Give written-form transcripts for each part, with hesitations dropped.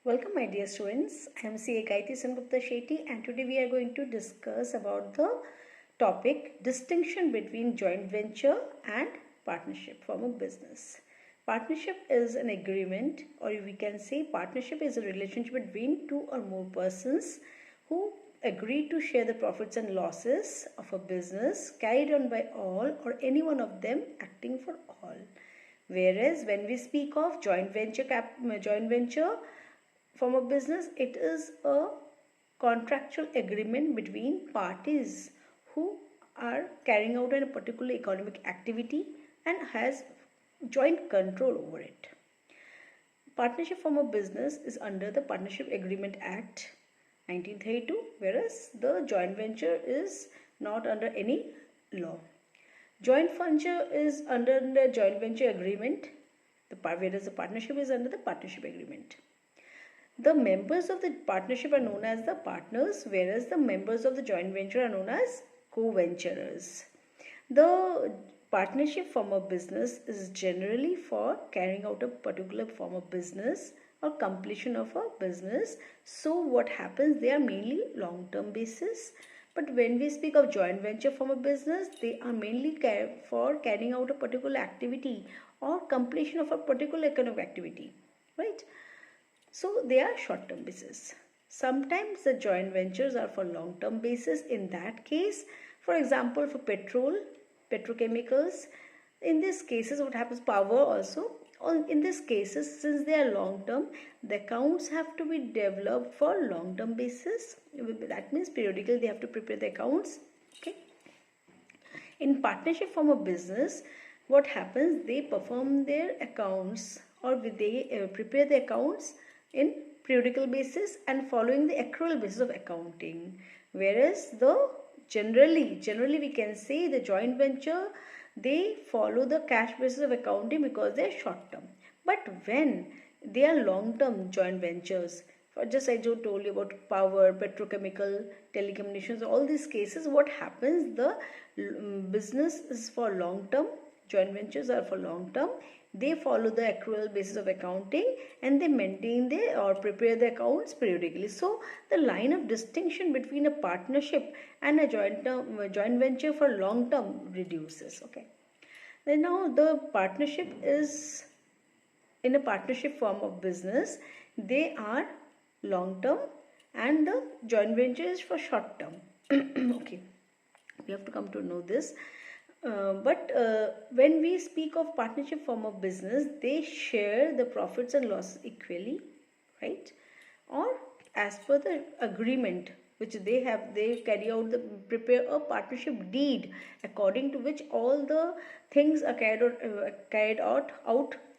Welcome my dear students, I am CA Gayatri Sengupta Shetty and today we are going to discuss about the topic distinction between joint venture and partnership form of business. Partnership is an agreement, or we can say partnership is a relationship between two or more persons who agree to share the profits and losses of a business carried on by all or any one of them acting for all. Whereas when we speak of joint venture form of business, it is a contractual agreement between parties who are carrying out a particular economic activity and has joint control over it. Partnership form of business is under the Partnership Agreement Act 1932, whereas the joint venture is not under any law. Joint venture is under the joint venture agreement, whereas the partnership is under the partnership agreement. The members of the partnership are known as the partners, whereas the members of the joint venture are known as co-venturers. The partnership form of business is generally for carrying out a particular form of business or completion of a business. So what happens, they are mainly long-term basis. But when we speak of joint venture form of business, they are mainly for carrying out a particular activity or completion of a particular economic activity, right? So they are short-term basis. Sometimes the joint ventures are for long-term basis. In that case, for example, for petrochemicals, in these cases what happens, power also, in these cases, since they are long-term, the accounts have to be developed for long-term basis. That means periodically they have to prepare the accounts. Okay. In partnership form of business, what happens, they perform their accounts or they prepare the accounts in periodical basis and following the accrual basis of accounting. Whereas the generally we can say the joint venture, they follow the cash basis of accounting because they are short term. But when they are long term joint ventures, just I just told you about power, petrochemical, telecommunications, all these cases, what happens, the business is for long term, joint ventures are for long term. They follow the accrual basis of accounting and they maintain or prepare the accounts periodically. So the line of distinction between a partnership and a joint venture for long term reduces. Okay. Then now the partnership is in a partnership form of business. They are long term and the joint venture is for short term. Okay. We have to come to know this. But when we speak of partnership form of business, they share the profits and losses equally, right? Or as per the agreement which they have, they prepare a partnership deed according to which all the things are carried out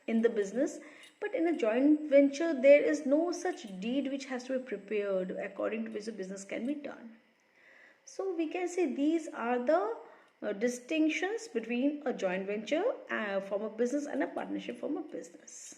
in the business. But in a joint venture, there is no such deed which has to be prepared according to which the business can be done. So we can say these are the distinctions between a joint venture form of business and a partnership form of business.